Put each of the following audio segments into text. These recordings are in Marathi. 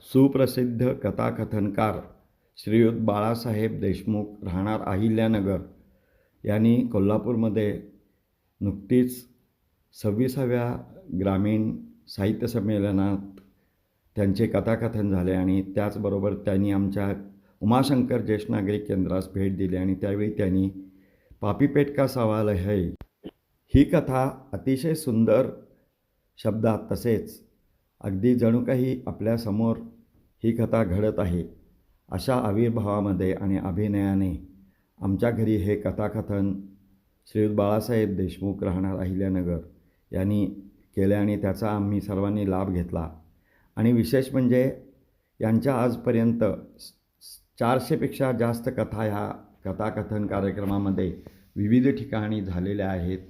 सुप्रसिद्ध कथाकथनकार श्रीयुत बाळासाहेब देशमुख राहणार अहिल्यानगर यांनी कोल्हापूरमध्ये नुकतीच 26व्या ग्रामीण साहित्य संमेलनात त्यांचे कथाकथन झाले आणि त्याचबरोबर त्यांनी आमच्या उमाशंकर ज्येष्ठ नागरिक केंद्रास भेट दिली आणि त्यावेळी त्यांनी पापी पेट का सवाल है ही कथा अतिशय सुंदर शब्दात तसेच अगदी जणू काही आपल्यासमोर ही कथा घडत आहे अशा आविर्भावामध्ये आणि अभिनयाने आमच्या घरी हे कथाकथन श्रीयुत बाळासाहेब देशमुख राहणार अहिल्यानगर यांनी केले आणि त्याचा आम्ही सर्वांनी लाभ घेतला. आणि विशेष म्हणजे यांच्या आजपर्यंत 400पेक्षा जास्त कथा ह्या कथाकथन कार्यक्रमामध्ये विविध ठिकाणी झालेल्या आहेत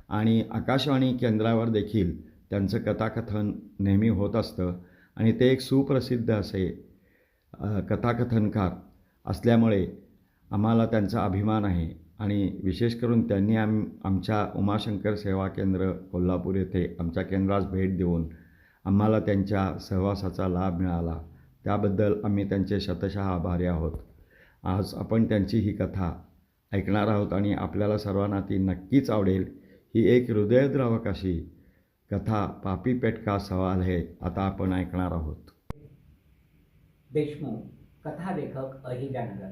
आणि आकाशवाणी केंद्रावर देखील त्यांचं कथाकथन नेहमी होत असतं आणि ते एक सुप्रसिद्ध असे कथाकथनकार असल्यामुळे आम्हाला त्यांचा अभिमान आहे. आणि विशेष करून त्यांनी आमच्या उमाशंकर सेवा केंद्र कोल्हापूर येथे आमच्या केंद्रास भेट देऊन आम्हाला त्यांच्या सहवासाचा लाभ मिळाला, त्याबद्दल आम्ही त्यांचे शतशः आभारी आहोत. आज आपण त्यांची ही कथा ऐकणार आहोत आणि आपल्याला सर्वांना ती नक्कीच आवडेल. ही एक हृदयद्रावक अशी कथा पापी पेट का सवाल है आता आपण ऐकणार आहोत. देशमुख कथालेखक अहिल्यानगर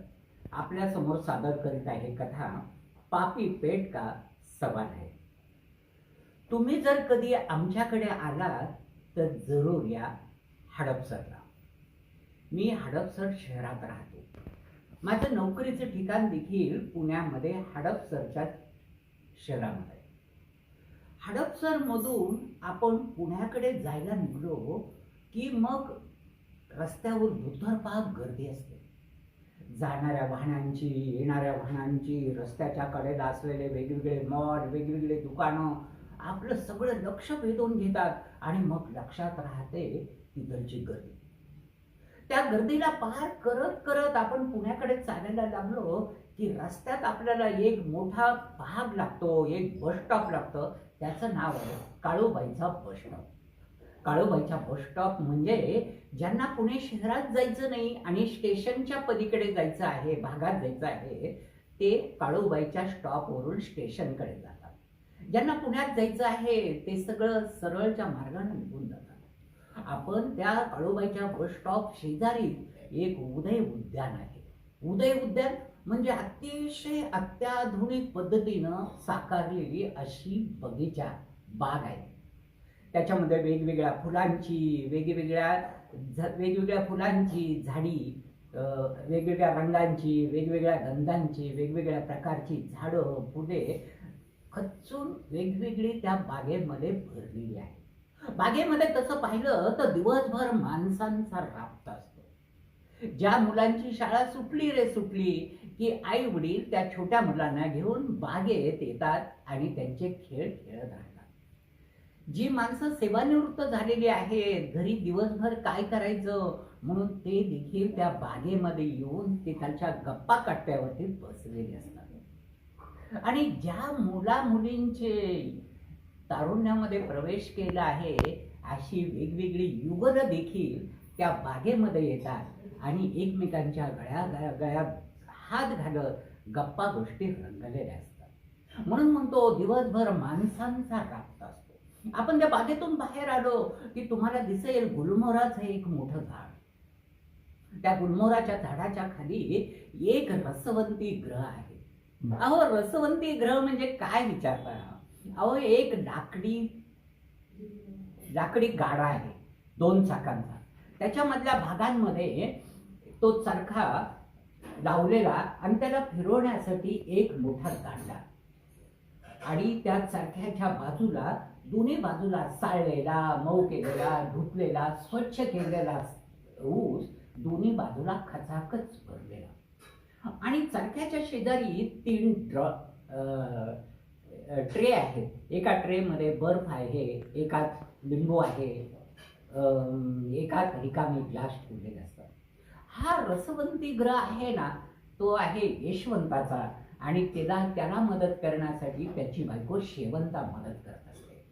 आपल्या समोर सादर करीत आहे कथा पापी पेट का सवाल है. तुम्ही जर कधी आमच्याकडे आलात तर जरूर या हडपसरला. मी हडपसर शहरात राहतो. माझं नोकरीचं ठिकाण देखील पुण्यामध्ये हडपसरच्या शहरामध्ये. हडपसरमधून आपण पुण्याकडे जायला निघलो की मग रस्त्यावर दुतर्फा गर्दी असते. जाणाऱ्या वाहनांची, येणाऱ्या वाहनांची, रस्त्याच्या कडेला असलेले वेगवेगळे मॉल, वेगवेगळे दुकानं आपलं सगळं लक्ष वेधून घेतात आणि मग लक्षात राहते तिकडची गर्दी. त्या गर्दीला पार करत करत आपण पुण्याकडे चालायला लागलो की रस्त्यात आपल्याला एक मोठा भाग लागतो, एक बस स्टॉप लागतं. त्याचं नाव आहे काळूबाईचा बस स्टॉप. काळूबाईचा बस स्टॉप म्हणजे ज्यांना पुणे शहरात जायचं नाही आणि स्टेशनच्या पलीकडे जायचं आहे, भागात जायचं आहे, ते काळूबाईच्या स्टॉपवरून स्टेशनकडे जातात. ज्यांना पुण्यात जायचं आहे ते सगळं सरळच्या मार्गाने निघून जातात. आपण त्या काळूबाईच्या बस स्टॉप शेजारी एक उदय उद्यान आहे. उदय उद्यान म्हणजे अतिशय अत्याधुनिक पद्धतीनं साकारलेली अशी बगीचा बाग आहे. त्याच्यामध्ये वेगवेगळ्या फुलांची, वेगवेगळ्या फुलांची झाडी, वेगवेगळ्या रंगांची, वेगवेगळ्या गंधांची, वेगवेगळ्या प्रकारची झाडं, फुले खच्चून वेगवेगळी त्या बागेमध्ये भरलेली आहे. बागेमध्ये तसं पाहिलं तर दिवसभर माणसांचा राबता असतो. ज्या मुलांची शाळा सुटली की आई वडील त्या छोट्या मुलांना घेऊन बागेत येतात आणि त्यांचे खेळ खेळत राहतात. जी माणसं सेवानिवृत्त झालेली आहेत, घरी दिवसभर काय करायचं म्हणून ते देखील त्या बागेमध्ये येऊन तिथलच्या गप्पा कट्ट्यावरती बसलेले असतात. आणि ज्या मुला मुलींचे तारुण्यामध्ये प्रवेश केला आहे अशी वेगवेगळी युवक देखील त्या बागेमध्ये येतात आणि एकमेकांच्या गळ्यात हात घालत गप्पा गोष्टी रंगलेल्या असतात. म्हणून म्हणतो दिवसभर माणसांचा राबता असतो. आपण त्या बागेतून बाहेर आलो की तुम्हाला दिसेल गुलमोहराचं एक मोठं झाड. त्या गुलमोहराच्या झाडाच्या खाली एक रसवंती ग्रह आहे. अहो, रसवंती ग्रह म्हणजे काय विचारता? अहो, एक लाकडी गाडा आहे 2 चाकांचा. त्याच्यामधल्या भागांमध्ये तो चरखा लावलेला आणि त्याला फिरवण्यासाठी एक मोठा दांडा आणि त्या चरख्याच्या बाजूला दोन्ही बाजूला साळलेला, मऊ केलेला, धुतलेला, स्वच्छ केलेला ऊस दोन्ही बाजूला खचाखच भरलेला. आणि चरख्याच्या शेजारी 3 ट्रे आहेत. एका ट्रेमध्ये बर्फ आहे, एकात लिंबू आहे, एकात रिकामे ग्लास ठेवलेले असतात. हा रसवंती ग्रह आहे ना, तो आहे यशवंताचा आणि त्याला मदत करण्यासाठी त्याची बायको शेवंता मदत करत असते.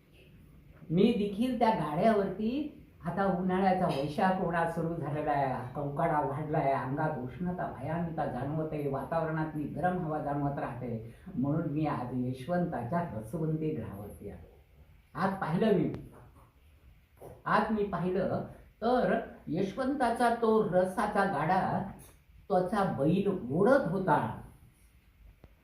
मी देखील त्या गाड्यावरती आता उन्हाळ्याचा वैशाख उन्हाळा सुरू झालेला आहे, कंकाळा वाढलाय, अंगात उष्णता भयानता जाणवते, वातावरणातली गरम हवा जाणवत राहते. म्हणून मी आज यशवंताच्या रसवंती ग्रहावरती आलो. आज मी पाहिलं तर यशवंताचा तो रसाचा गाडा त्याचा बैल ओढत होता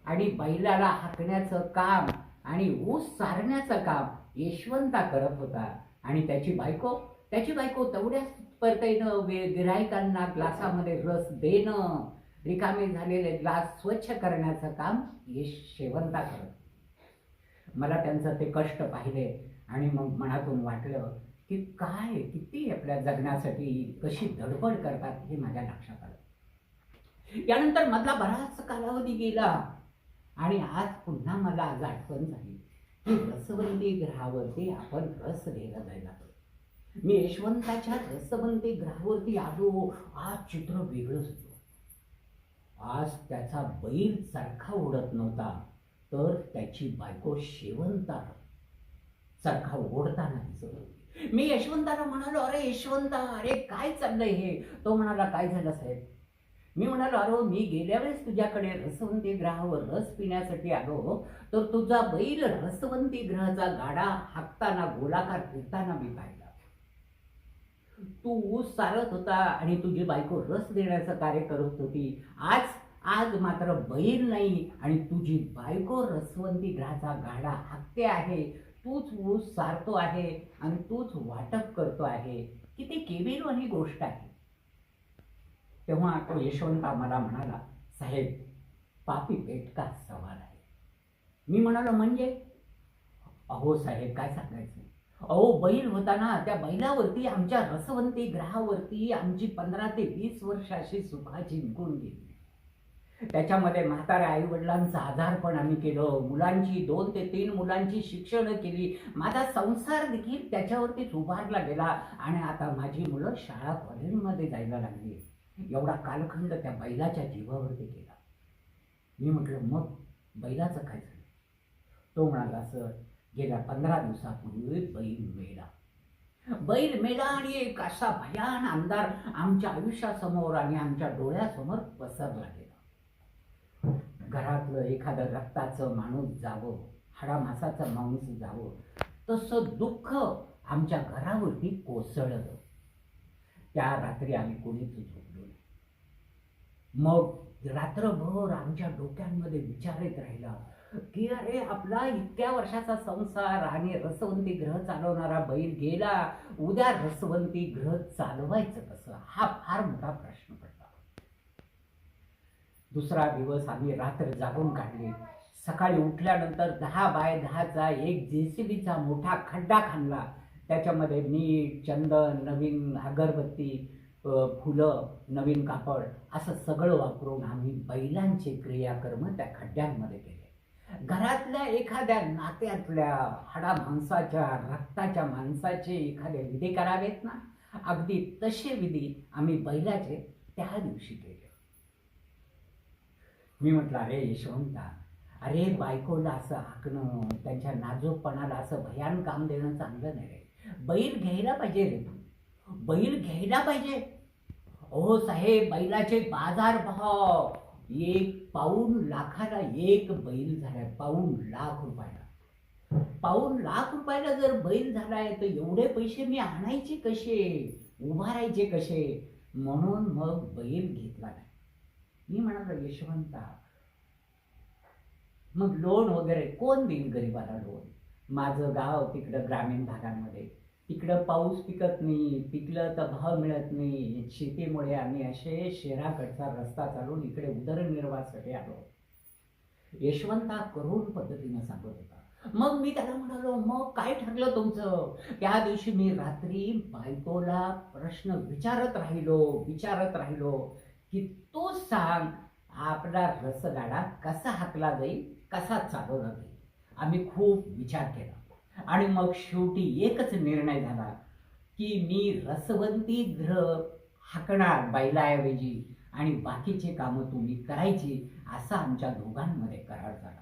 आणि बैलाला हाकण्याचं काम आणि ऊस सारण्याचं काम यशवंता करत होता. आणि त्याची बायको तेवढ्याच परतईनं गिरायकांना ग्लासामध्ये रस देणं, रिकामे झालेले ग्लास स्वच्छ करण्याचं काम शेवंता करत. मला त्यांचं ते कष्ट पाहिले आणि मग मनातून वाटलं की काय किती आपल्या जगण्यासाठी कशी धडपड करतात हे माझ्या लक्षात आलं. यानंतर मधला बराच कालावधी गेला आणि आज पुन्हा मला आज आठवण झाली की रसवंती ग्रहावरती आपण रस घ्यायला जायला हवं. मी यशवंताच्या रसवंती ग्रहावरती आलो. आज चित्र वेगळंच होतं. आज त्याचा बैल चरखा ओढत नव्हता, तर त्याची बायको शेवंता चरखा ओढताना दिसत होती. मी यशवंताला म्हणालो, अरे यशवंता, अरे काय चाललंय हे? तो म्हणाला, काय झालं साहेब? मी म्हणालो, अरे मी गेल्या वेळेस तुझ्याकडे रसवंती ग्रहावर रस पिण्यासाठी आलो, तर तुझा बैल रसवंती ग्रहाचा गाडा हाकताना गोलाकार फिरताना मी पाहिला. तू ऊस सारत होता आणि तुझी बायको रस देण्याचं कार्य करत होती. आज मात्र बैल नाही आणि तुझी बायको रसवंती ग्रहाचा गाडा हाकते आहे. तूच ऊस सारतो आहे आणि तूच वाटप करतो आहे. किती केविलवाणी गोष्ट आहे. तेव्हा तो यशवंता मला म्हणाला, साहेब, पापी पेटका सवाल आहे. मी म्हणालो, म्हणजे? अहो साहेब, काय सांगायचं? अहो, बैल होता ना, त्या बैलावरती आमच्या रसवंती ग्रहावरती आमची 15 ते 20 वर्ष अशी सुखाची निघून गेली. त्याच्यामध्ये म्हाताऱ्या आई वडिलांचं आजारपण आम्ही केलं, मुलांची 2 ते 3 मुलांची शिक्षण केली. माझा संसार देखील त्याच्यावरतीच उभारला गेला आणि आता माझी मुलं शाळा कॉलेजमध्ये जायला लागली. एवढा कालखंड त्या बैलाच्या जीवावरती गेला. मी म्हटलं, मग बैलाचं काय झालं? तो म्हणाला, असं गेल्या 15 दिवसापूर्वी बैल मेला आणि एक असा भयान अंधार आमच्या आयुष्यासमोर आणि आमच्या डोळ्यासमोर पसरला गेला. घरातलं एखादं रक्ताचं माणूस जावं, हाडामासाचं माणूस जावं, तसं दुःख आमच्या घरावरती कोसळलं. त्या रात्री आम्ही कोणीच झोपलो नाही. मग रात्रभर आमच्या डोक्यांमध्ये विचार येत राहिला की अरे, आपला इतक्या वर्षाचा संसार आणि रसवंती ग्रह चालवणारा बैल गेला, उद्या रसवंती ग्रह चालवायचं कसं? हा फार मोठा प्रश्न पडला. दुसरा दिवस आम्ही रात्र जागून काढली. सकाळी उठल्यानंतर 10 बाय 10चा एक JCBचा मोठा खड्डा खणला. त्याच्यामध्ये मीठ, चंदन, नवीन अगरबत्ती, फुलं, नवीन कापड असं सगळं वापरून आम्ही बैलांचे क्रियाकर्म त्या खड्ड्यांमध्ये केले. घरातल्या एखाद्या नात्यातल्या हाडा माणसाच्या, रक्ताच्या माणसाचे एखादे विधी करावेत ना, अगदी तसे विधी आम्ही बैलाचे त्या दिवशी केले. मी म्हटलं, अरे यशवंता, अरे बायकोला असं हाकणं, त्यांच्या नाजूकपणाला असं भयान काम देणं चांगलं नाही रे. बैल घ्यायला पाहिजे रे, बैल घ्यायला पाहिजे. हो साहेब, बैलाचे बाजारभाव 1 पाऊण लाखाला एक बैल झालाय. पाऊण लाख रुपयाला जर बैल झालाय, तर एवढे पैसे मी आणायचे कसे, उभारायचे कसे? म्हणून मग बैल घेतला नाही. मी म्हणालो, यशवंता, मग लोन वगैरे कोण देईल गरीबाला लोन? माझं गाव तिकडं ग्रामीण भागांमध्ये, तिकडं पाऊस पिकत नाही, पिकलं तर भाव मिळत नाही. शेतीमुळे आम्ही असे शहराकडचा रस्ता चालून इकडे उदरनिर्वाहासाठी आलो. यशवंता करुण पद्धतीनं सांगत होता. मग मी त्याला म्हणालो, मग काय ठरलं तुमचं? त्या दिवशी मी रात्री बायकोला प्रश्न विचारत राहिलो की तू सांग, आपला रसगाडा कसा हाकला जाईल, कसा चालवला जाईल? आम्ही खूप विचार केला आणि मग शेवटी एकच निर्णय झाला की मी रसवंती ग्रह हाकणार बैलाऐवजी आणि बाकीचे कामं तुम्ही करायची, असा आमच्या दोघांमध्ये करार झाला.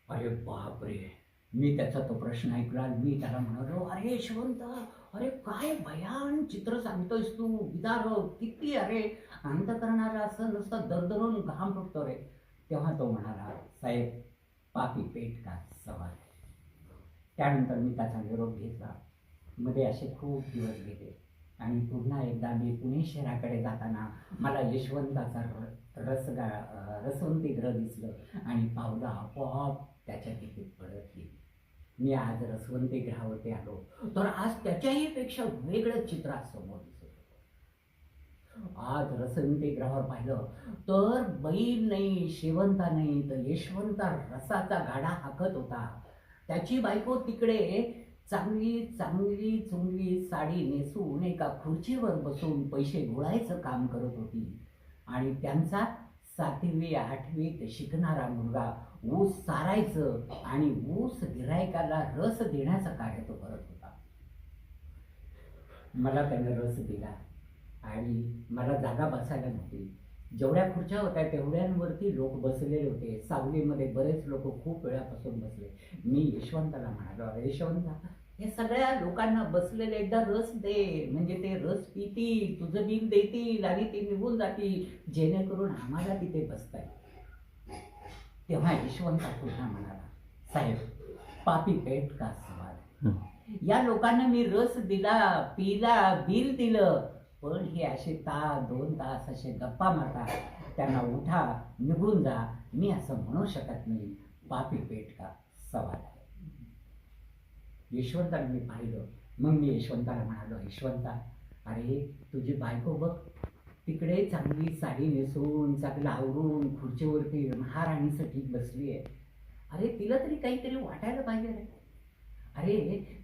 अरे बापरे, मी त्याचा तो प्रश्न ऐकला. मी त्याला म्हणालो, "अरे यशवंत, अरे काय भयान चित्र सांगतोयस तू, विदारक किती, अरे अंतःकरणाला असं नुसतं दरदरून घाम फुटतो रे." तेव्हा तो म्हणाला, "साहेब, पापी पेट का सवाल है." त्यानंतर मी त्याचा निरोप घेतला. मध्ये असे खूप दिवस गेले आणि पुन्हा एकदा मी पुणे शहराकडे जाताना मला यशवंताचा रसवंतीगृह दिसलं आणि पावलं आपोआप त्याच्या तिथे पडतली. मी आज रसवंतीगृहावरती आलो तर आज त्याच्याही पेक्षा वेगळं चित्र समोर दिसत होतं. आज रसवंतीगृहावर पाहिलं तर बैल नाही, शेवंता नाही, तर यशवंता रसाचा गाडा हाकत होता. त्याची बायको तिकडे चांगली चांगली चुंगली साडी नेसून एका खुर्चीवर बसून पैसे गोळायचं काम करत होती आणि त्यांचा 7वी 8वीत शिकणारा मुलगा ऊस सारायचं आणि ऊस गिऱ्हाईकाला रस देण्याचं कार्य तो करत होता. मला त्याने रस दिला आणि मला जागा बसायला नव्हती. जेवढ्या खुर्च्या होत्या तेवढ्यांवरती लोक बसलेले होते. सावलीमध्ये बरेच लोक खूप वेळापासून बसले. मी यशवंताला म्हणालो, "अरे यशवंता, हे सगळ्या लोकांना बसलेले एकदा रस दे, म्हणजे ते रस पितील, तुझं बिल देतील आणि ते निघून जातील, जेणेकरून आम्हाला तिथे बसता येईल." तेव्हा यशवंता पुन्हा म्हणाला, "साहेब, पापी पेट का सवाल. या लोकांना मी रस दिला, पिला, बिल दिलं, पण हे असे तास 2 तास असे गप्पा मारतात. त्यांना उठा, निघून जा, मी असं म्हणू शकत नाही. पापी पेट का सवाल आहे." यशवंताला मी पाहिलं. मग मी यशवंताला म्हणालो, "यशवंता, अरे तुझी बायको बघ, तिकडे चांगली साडी नेसून चांगलं आवरून खुर्चीवरती महाराणीसाठी बसली आहे. अरे तिला तरी काहीतरी वाटायला पाहिजे रे. अरे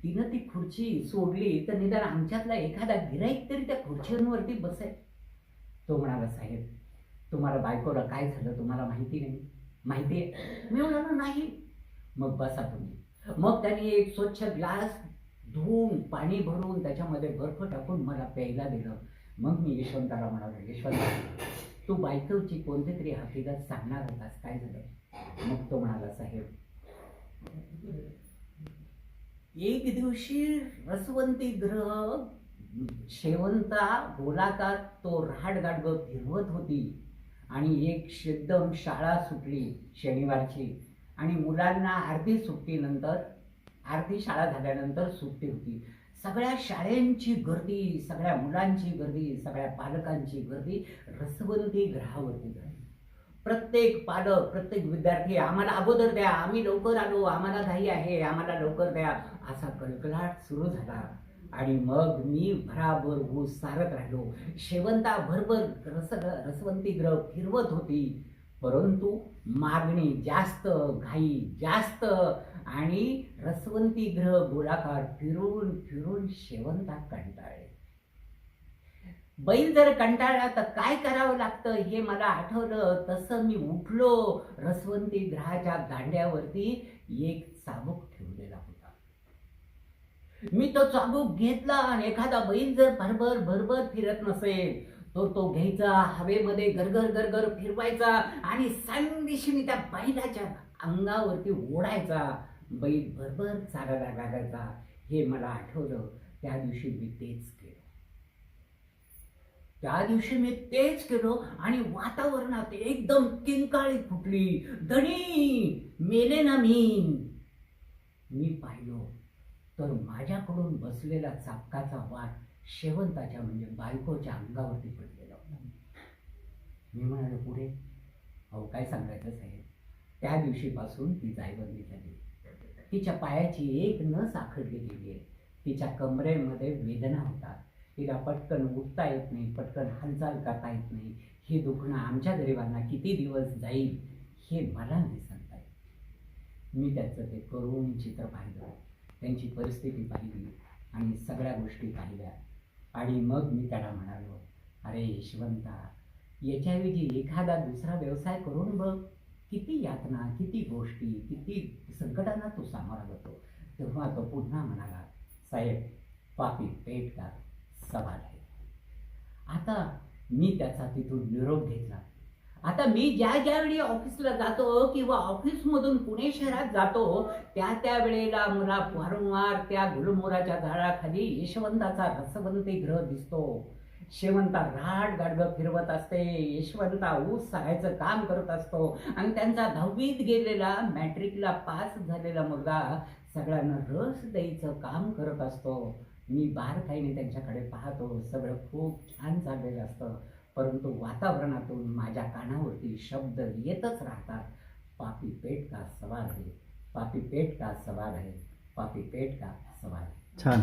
तिनं ती खुर्ची सोडली तर निदान आमच्यातला एखादा गिऱ्हाईक तरी त्या खुर्चीवरती बसेल." तो म्हणाला, "साहेब, तुम्हाला बायकोला काय झालं तुम्हाला माहिती नाही? माहिती आहे?" मी म्हणालो, "नाही." "मग बसा तुम्ही." मग त्यांनी एक स्वच्छ ग्लास धुवून पाणी भरून त्याच्यामध्ये बर्फ टाकून मला प्यायला दिलं. मग मी यशवंताला म्हणालो, "यशवंत, तू बायकोची कोणती तरी हकीकत सांगणार होतास, काय झालं?" मग तो म्हणाला, "साहेब, एक दिवशी रसवंतीगृह शेवंता गोलाकार तो रहाटगाडगं फिरवत होती आणि एक एकदम शाळा सुटली शनिवारची आणि मुलांना अर्धी शाळा झाल्यानंतर सुट्टी होती. सगळ्या शाळांची गर्दी, सगळ्या मुलांची गर्दी, सगळ्या पालकांची गर्दी रसवंतीगृहावरती झाली. प्रत्येक पालक, प्रत्येक विद्यार्थी, "आम्हाला अगोदर द्या, आम्ही लवकर आलो, आम्हाला घाई आहे, आम्हाला लवकर द्या," असा कलकलाट सुरू झाला. आणि मग मी भराभर ऊस सारत राहिलो. शेवंता भरभर रसवंतीगृह फिरवत होती, परंतु मागणी जास्त, घाई जास्त आणि रसवंतीगृह गोलाकार फिरून फिरून शेवंता कंटाळले. बैल जर कंटाळला तर काय करावं लागतं हे मला आठवलं. तसं मी उठलो. रसवंतीगृहाच्या दांड्यावरती एक चाबूक ठेवलेला होता. मी तो चाबूक घेतला आणि एखादा बैल जर भरभर भरभर फिरत नसेल तर तो घ्यायचा, हवेमध्ये गरगर गरगर फिरवायचा आणि सांदिशीने त्या बैलाच्या अंगावरती ओढायचा. बैल भरभर चालायला लागायचा. हे मला आठवलं. त्या दिवशी मी तेच केलं आणि वातावरणात एकदम किंकाळी फुटली. "धनी, मेले ना मी पाहिलो तर माझ्याकडून बसलेला चाबकाचा वार शेवंताच्या म्हणजे बायकोच्या अंगावरती पडलेला होता. मी म्हणालो, "पुढे?" "अहो काय सांगायचं साहेब, त्या दिवशीपासून ती जायबंदी झाली. तिच्या पायाची एक नस आखडली गेली आहे. तिच्या कमरेमध्ये वेदना होतात. तिला पटकन उठता येत नाही, पटकन हालचाल करता येत नाही. हे दुखणं आमच्या गरिबांना किती दिवस जाईल हे मला नाही सांगता येत." मी त्याचं ते करुण चित्र पाहिलं, त्यांची परिस्थिती पाहिली आणि सगळ्या गोष्टी पाहिल्या आणि मग मी त्याला म्हणालो, "अरे यशवंता, याच्याऐवजी एखादा दुसरा व्यवसाय करून बघ. किती यातना, किती गोष्टी, किती संकटांना तू सामोरा जातो." तेव्हा तो पुन्हा म्हणाला, "साहेब, पापी पेट का सवाल आहे." आता मी त्याचा तिथून निरोप घेतला आता मी ज्यावेळी ऑफिसला जातो किंवा ऑफिसमधून पुणे शहरात जातो त्या वेळेला मला वारंवार त्या गुलमोहराच्या झाडाखाली यशवंताचा रसवंती ग्रह दिसतो. शेवंता राट गाडगं फिरवत असते, यशवंता ऊस सारायचं काम करत असतो आणि त्यांचा 10वीत गेलेला मॅट्रिकला पास झालेला मुलगा सगळ्यांना रस द्यायचं काम करत असतो. मी बारकाईने त्यांच्याकडे पाहतो, सगळं खूप छान चाललेलं असतं. परंतु वातावरणातून माझ्या कानावरती शब्द येतच राहतात. पापी पेट का सवाल है, पापी पेट का सवाल है, पापी पेट का सवाल है. छान.